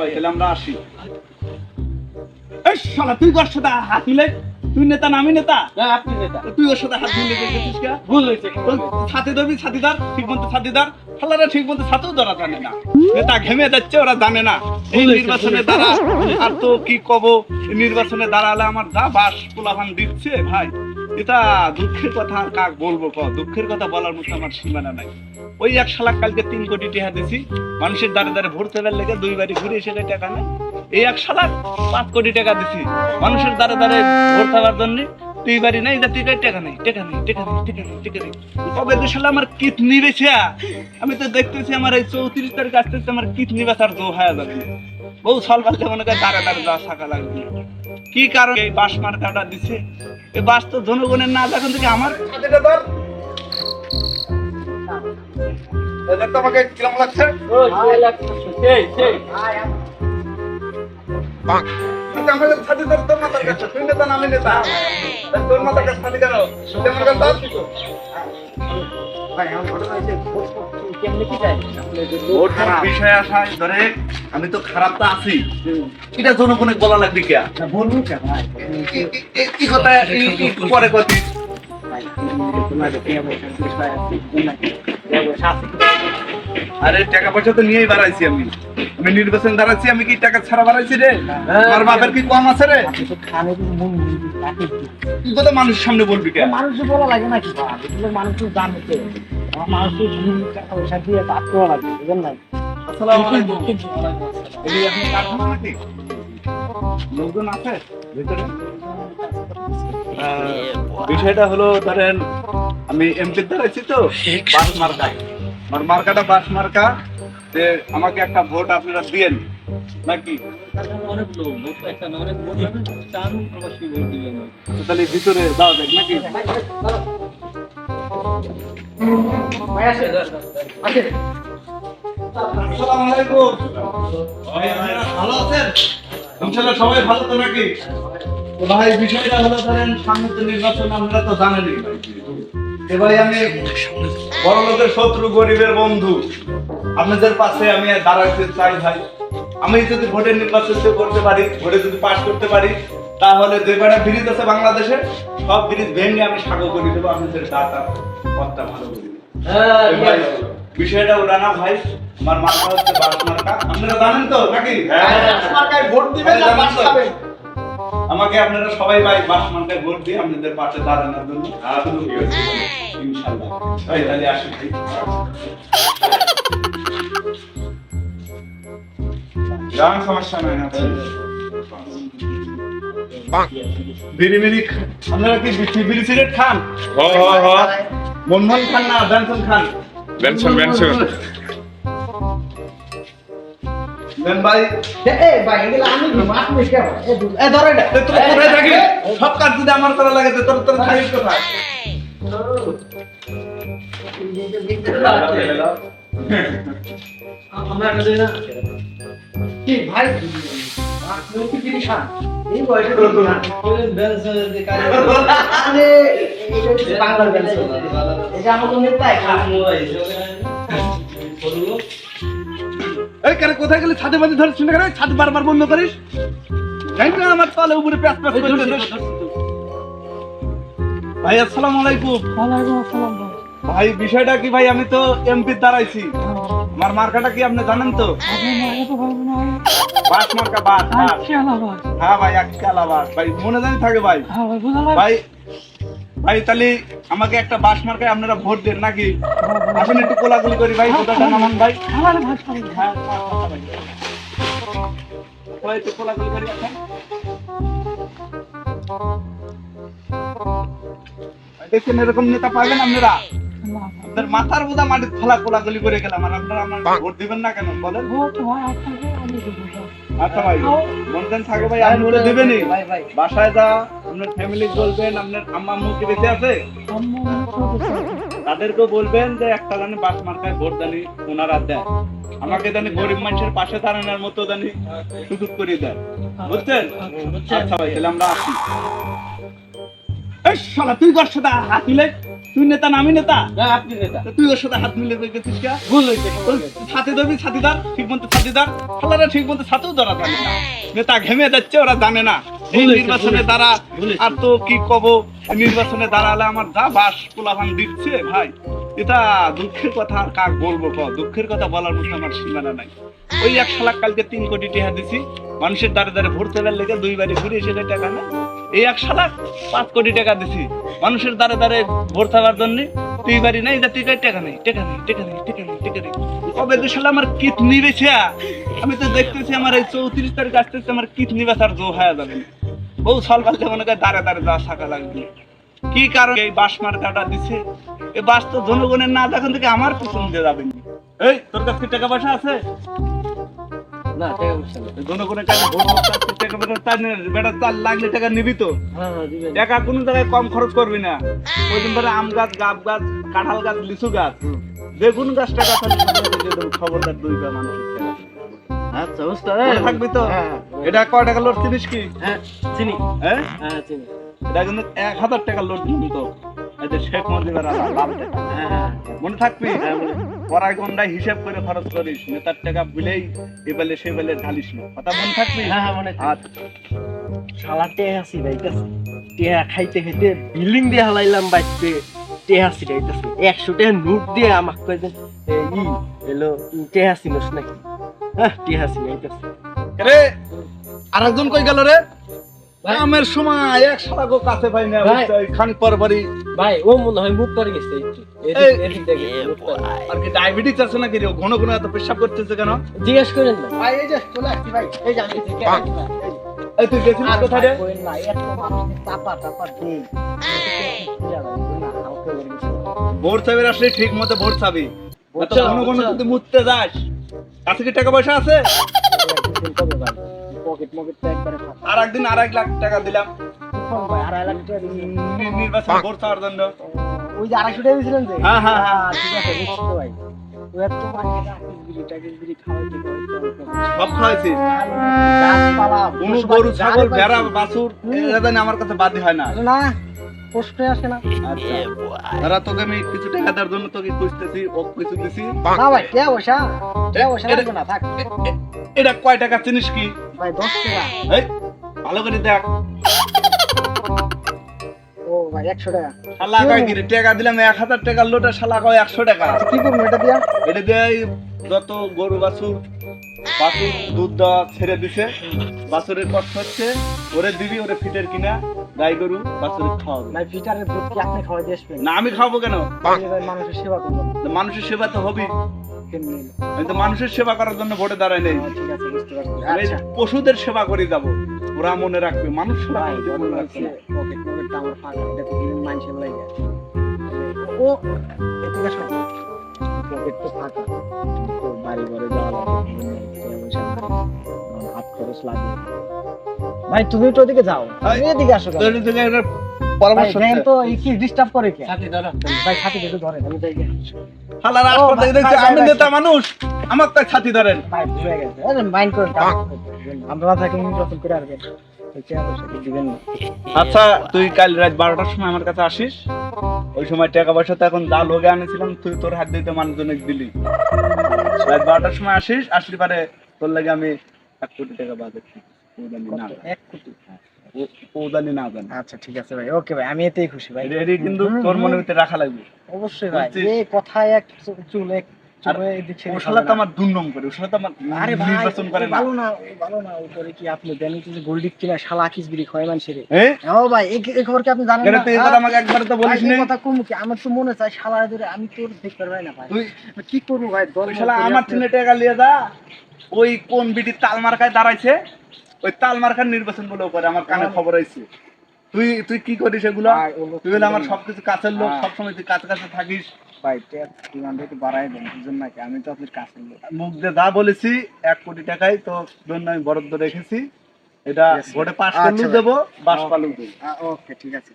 তাহলে আমরা আসি। এই শালা তুই কার সাথে হাত মিলে? তুই নেতা না আমি নেতা? না আপনি নেতা। তুই ওর সাথে হাত মিলে গেছিস কে? ভুল হয়েছে। ছাতি ধরবি ছাতিদার, ঠিক মতো ছাতিদার, শালারা ঠিক মতো ছাতেও ধরা জানে না। নেতা ঘেমে যাচ্ছে ওরা জানে না। এই নির্বাচনে দাঁড়া আর তো কি কব, নির্বাচনে দাঁড়ালে আমার যা বাস পোলাপান দিচ্ছে ভাই, এটা দুঃখের কথা আর কাক বলবো ক, দুঃখের কথা বলার মতো আমার সীমানা নাই। ওই এক শালাক কালকে 3 কোটি টাকা দিছি, মানুষের দ্বারে দ্বারে ভোট দেওয়ার লেগে 2 বাড়ি ঘুরে এসে টাকা নেই। এই এক শালাক 5 কোটি টাকা দিছি মানুষের দ্বারে দ্বারে ভোট দেওয়ার জন্য, 2 বাড়ি নাই, যা টাকা নেই, টাকা নেই, টাকা নেই, টাকা নেই, টাকা নেই। কবে তো শালা আমার কিডনি বেচে, আমি তো দেখতেছি আমার এই 34 তারিখ আসতেছে আমার কিডনি বেচার দো হয়ে যাবে। বউ সাল পাল্লে মনে করে দ্বারে দ্বারে যাওয়া থাকা লাগবে। কি কারণ এই বাস মার্কাটা দিছে? এই বাস তো জনগণের না, যখন থেকে আমার ছাতিটা ধর। এদের তোমাকে কিরকম লাগছে? আমাদের ছাতি ধর, তোর মাথার কাছে তুই নেতা না আমি নেতা? তোর মাথার কাছে ছাতি কেন? কেমন কেন ধর? বিষয় আসায় ধরে আমি তো খারাপ তো আছি, এটা জনগণে বলা লাগবে কে? বলবো কে ভাই? কি কথা পরে কথা? আরে টাকা পয়সা তো নিয়েই বাড়াইছি আমি, আমি নির্বাচন দাঁড়াচ্ছি, আমি কি টাকা ছাড়া বাড়াইছি রে? আমার বাপের কি কম আছে রে? কি কথা মানুষের সামনে বলবি কে? মানুষ বলা লাগে নাকি? মানুষ জানে মানুষের টাকা পয়সা দিয়ে কাজ করা লাগে, বুঝলেন না? আসসালামু আলাইকুম। এই আপনি কারখানা নাকি? লোকজন আছে ভিতরে? বিষয়টা হলো ধরেন আমি এমপি দাঁড়াইছি তো, বাস মার্কা, আমার মার্কাটা বাস মার্কা, যে আমাকে একটা ভোট আপনারা দিয়েন নাকি? তাহলে ভিতরে যাওয়া যাক নাকি? আসসালামু আলাইকুম। ভালো আছেন? ইনশাআল্লাহ সবাই ভালো তো নাকি? তো ভাই বিষয়টা হলো ধরেন সামনে তো নির্বাচন, আপনারা তো জানেনই ভাই আমি বড় লোকের শত্রু গরিবের বন্ধু, আপনাদের পাশে আমি দাঁড়াতে চাই ভাই। আমি যদি ভোটের নির্বাচন করতে পারি, ভোটে যদি পাস করতে পারি, তাহলে যে কটা ব্রিজ আছে বাংলাদেশে সব ব্রিজ ভেঙে আমি সাগো করে দেবো, আপনাদের দাতা পথটা ভালো করে দেবো। ভাই বিষয়টা ওরা না ভাই, আমার মার্কা হচ্ছে বাস মার্কা, আপনারা জানেন তো নাকি? মার্কায় ভোট দিবেন না বাস খাবেন? আমাকে আপনারা সবাই ভাই বাস মার্কায় ভোট দিয়ে আপনাদের পাশে দাঁড়ানোর জন্য ইনশাআল্লাহ। ভাই তাহলে আসি ভাই। জান সমস্যা নাই আছে। বিড়ি মিড়ি আপনারা কি বিড়ি সিগারেট খান? মনমন খান না বেনসন খান? বেনসন বেন ভাই ভাই এগুলো আমি মাছ মিশে ধরে না তুই কোথায় থাকি? সব কাজ যদি আমার করা লাগে তো তোর থাকিস কোথায়? আমরা কি ভাই এই বয়সে বাংলার এটা আমার এই কেন কোথায় গেলি? ছাদে বাজে ধরে শুনে কেন ছাদ বারবার বন্ধ করিস? জানি না আমার তলে উপরে প্যাচ প্যাচ করে ভাই। আসসালামু আলাইকুম। ওয়ালাইকুম আসসালাম ভাই বিষয়টা কি ভাই, আমি তো এমপি দাঁড়াইছি, আমার মার্কাটা কি আপনি জানেন তো? বাস মার্কা, বাস। হ্যাঁ ভাই একচালা বাস ভাই, মনে জানি থাকে ভাই। ভাই ভাই তাহলে আমাকে একটা বাস মার্কায় আপনারা ভোট দেন নাকি? আসেন একটু কোলাকুলি করি ভাই, কোথাটা নামান ভাই। হ্যাঁ ভাই একটু কোলাকুলি করি। আসেন দেখছেন এরকম নেতা পাবেন আপনারা? আপনার মাথার বোঝা মাটির ফেলা কোলাকুলি করে গেলাম, আর আপনারা আমার ভোট দিবেন না কেন বলেন? আচ্ছা ভাই মনদান থাকে ভাই, আপনি তো দিবেনই। বাসায় যা আপনার ফ্যামিলি বলবেন, আপনার আম্মা আম্মু কি বেঁচে আছে তাদেরকেও বলবেন যে একটা জানি বাস মার্কায় ভোট জানি ওনারা দেন, আমাকে জানি গরিব মানুষের পাশে দাঁড়ানোর মতো জানি সুযোগ করে দেন, বুঝছেন? আচ্ছা ভাই তাহলে আমরা আসি। এই শালা তুই ওর সাথে হাত মিলে, তুই নেতা না আমি নেতা, না আপনি নেতা তুই ওর সাথে হাত মিলে গেছিস কে? ভুল হয়েছে ছাতি ধরবি ছাতিদার, ঠিক মতো ছাতিদার, শালারা ঠিক মতো ছাতিও ধরা জানে না। নেতা ঘেমে যাচ্ছে, ওরা জানে না এই ভুল হয়েছে, নির্বাচনে ভুল দ্বারা। হয়েছে। আর তো কি কব, নির্বাচনে দাঁড়ালে আমার যা বাস পোলাভান দিচ্ছে ভাই, এটা দুঃখের কথা। আর কাক বলবো, দুঃখের কথা বলার মতো আমার সীমানা নাই। ওই এক শালাক কালকে 3 কোটি টাকা দিছি, মানুষের দ্বারে দ্বারে ভোট দেওয়ার লেগে 2 বাড়ি ঘুরে এসে টাকা না। এই এক শালাক 5 কোটি টাকা দিছি মানুষের দ্বারে দ্বারে ভোট দেওয়ার জন্য, 2 বাড়ি নাই, যা টাকা নেই, টাকা নেই, টাকা নেই, টাকা নেই, টাকা নেই। কবে তো শালা আমার কিডনি বেছে, আমি তো দেখতেছি আমার এই 34 তারিখ আসতেছে, আমার কিডনি বেচার জো হয়ে যাবে। বউ সাল পাল্লে মনে করে দাঁড়ে দাঁড়ে যাওয়া শাখা লাগবে। কি কারণ এই বাস মার্কাটা দিছে? এই বাস তো জনগণের না, এখন থেকে আমার পিছন দিয়ে যাবেন। এই তোর কাছে টাকা পয়সা আছে? না টাকা পয়সা না জনগণের কাছে ভোট করতে টাকা পয়সা তার বেটা 4 লাখ টাকা নিবি তো? হ্যাঁ দিবেন টাকা কোনো জায়গায় কম খরচ করবি না। ওই দিন ধরে আম গাছ, গাব গাছ, কাঁঠাল গাছ, লিচু গাছ, যে কোনো গাছ টাকা খবরদার 2 মানুষের টাকা। আচ্ছা ওস্তাদ মনে থাকবি তো? হ্যাঁ এটা কয় টাকা লোড চিনিস কি? হ্যাঁ চিনি হ্যাঁ, হ্যাঁ চিনি এটা কিন্তু 1000 টাকা লোড দিন তো। এই যে শেখ মুজিবের লাভ টাকা, হ্যাঁ মনে থাকবি? পড়ায় গন্ডায় হিসাব করে খরচ করিস, নেতার টাকা বিলেই এবেলে সে বেলে ঢালিস না, কথা মনে থাকবি? হ্যাঁ হ্যাঁ মনে আচ্ছা শালা টেহাসি যাইতেছে টেহা খাইতে খাইতে বিল্ডিং দিয়ে হালাইলাম বাইতে টেহাসি যাইতেছে 100 টাকা নোট দিয়ে আমাকে কই দেন ই হ্যালো টেহাসি নস নাকি হ্যাঁ টেহাসি যাইতেছে রে, আরেকজন কই গেল রে? আমের সময় এক সারা গো কাছে পাই না, ভাই। খানিক পর পরই। ভাই ও মনে হয় মুখ করে গেছে একটু এই, এদিক থেকে মুখ করে। আর কি ডায়াবেটিস আছে নাকি রে? ঘন ঘন এত পেশাব করতেছে কেন? জিজ্ঞেস করেন না ভাই এই যে চলে আসছি ভাই, এই যে আমি থেকে আসছি ভাই, এই যে। এই তুই গেছিলিস আর কোথায় ভাই রে? কইেন না, এত মানুষের চাপা চাপা দিই। হালকা করে গেছে। ভোট চাবি আসলে ঠিক মতো ভোট চাবি। এত চাও, ঘন ঘন চাও। যদি মুততে যাস, কাছে কি টাকা পয়সা আছে? একদিন কবে ভাই? পকেট মকেট তো একবারে ফাঁকা। আর একদিন 2.5 লাখ টাকা দিলাম কখন ভাই? 2.5 লাখ টাকা দিয়েছেন? নির্বাচন ভোট চাওয়ার জন্য। ওই যে 250 টাকা দিয়েছিলেন যে? হ্যাঁ, হ্যাঁ, হ্যাঁ। ঠিক আছে, বুঝছি তো ভাই। ওই এত মানুষের টাকিস বিড়ি খাওয়াইতে খাওয়াইতে। সব খাওয়াইছি। গাছপালা, কোনো পশু গরু, পাখি, ছাগল, গাড়ি ভেড়া, পাখি। বাছুর এরা জানি আমার কাছে বাদই হয় না। না, প্রশ্ন আসে না। আচ্ছা, এরা তোকে আমি কিছু টাকা দেওয়ার জন্য তোকে খুঁজতেছি, ও কিছু দিছি। না ভাই, টাকা পয়সা লাগবে না, থাক। এটা কয় টাকা চিনিস কি? ভাই 10 টাকা। এই ভালো করে দেখ। ও ভাই 100 টাকা। শালা কয় কি রে? টাকা দিলাম 1000 টাকার লোটা, শালা কয় 100 টাকা। কি করবো এটা দিয়া? এটা দিয়ে এই যত গরু বাছুর দুধ দেওয়া ছেড়ে দিছে, বাছুরের কষ্ট হচ্ছে, ওরে দিবি, ওরে ফিটের কিনা গাই গরু বাছুরের খাওয়াবে। ভাই ফিটারের দুধ কি আপনি খাওয়াই দিয়ে আসবেন? না আমি খাওয়াবো কেন? ভাই মানুষের সেবা করবেন। মানুষের সেবা তো হবি। কেমনি? আমি তো মানুষের সেবা করার জন্য ভোটে দাঁড়াই নেই। ঠিক আছে, বুঝতে পারছি। আমি আচ্ছা পশুদের সেবা করে যাব, ওরা মনে রাখবে। মানুষ সেবা ভাই, করতে মনে রাখবে না। পকেট পকেট আমার ফাঁকা, এটা তো দিবেন মানুষের লাগে। ও ঠিক আছে, পকেট তো ফাঁকা, তো বাড়ি ঘরে যাওয়া লাগে, হাত খরচ লাগে। ভাই তুমি তো ওদিকে যাও, তুমি এদিকে আসো কেন? তোর থেকে একটা ভাই পরামর্শ দেন হচ্ছে। তো, এই কি ডিস্টার্ব করে কে? সাথে ধরো ভাই সাথে একটু ধরেন, আমি যাই গে। শালা ও, রাস্তা ভাই, দেখে দেখছি ভাই, আমি ভাই, নেতা মানুষ, আমার তাই ছাতি ধরেন। ভাই ভুলে গেছে, আরে মাইন্ড করেন, আমরা না থাকি নির্বাচন করে আসবেন, এই টাকা পয়সা কি দিবেন না? আচ্ছা, তুই কাল রাত 12টার সময় আমার কাছে আসিস। ওই সময় টাকা পয়সা তো এখন যা লোকে আনেছিলাম, তুই তোর হাত দিতে মানুষজনকে দিলি। রাত 12টার সময় আসিস, আসলে পারে তোর লাগে আমি 1 কোটি টাকা বাজেট না কত? 1 কোটি? ওদানি না জানি। আচ্ছা ঠিক আছে ভাই, ওকে ভাই, আমি এতেই খুশি ভাই। এটি কিন্তু তোর মনের ভিতরে রাখা লাগবে। অবশ্যই ভাই, বুঝছিস? এই কথায় এক চুল এক আর চুলে এদিক ও সেদিক শালা হবে তো না। আমার দুর্নাম করে, ও শালা তো আমার আরে ভাই, নির্বাচন করে ও না। ভালো না, ও ভালো না, উপরে কি আপনি জানেন যে গোল্ডিক কিনা শালা কিস বিড়ি খায় মানুষের? এই ও ভাই, এই খবর কি আপনি জানেন কেন না? তুই এই কথা আমাকে একবার তো বলিস ভাই, নি? এই কথা কম কি? আমার তো মনে চাই শালা ধরে আমি তোর দেখতে পারবাই না ভাই। তুই কি করবো ভাই, দল ওই শালা আমার টিনে টাকা লিয়ে যা, ওই কোন বিটি তাল মার্কায় দাঁড়াইছে, ওই তাল মার্কার নির্বাচন বলে করে আমার কানে খবর আইছে। তুই তুই কি করিস এগুলো? ভাই, ওগুলো তুই বলে আমার সবকিছু কাছের লোক, হ্যাঁ। সবসময় তুই কাছে কাছে থাকিস। ভাই ট্যাক্স ডিমান্ড একটু বাড়াই দেন, বুঝুন নাকি? আমি তো আপনার কাছে লোক। মুখ দিয়ে যা বলেছি 1 কোটি টাকাই তো জন্য আমি বরাদ্দ রেখেছি। এটা Yes, sir. ভোটে পাস আচ্ছা করলেও ভাই। দেবো, বাস পালেও দেবো। ওকে ঠিক আছে।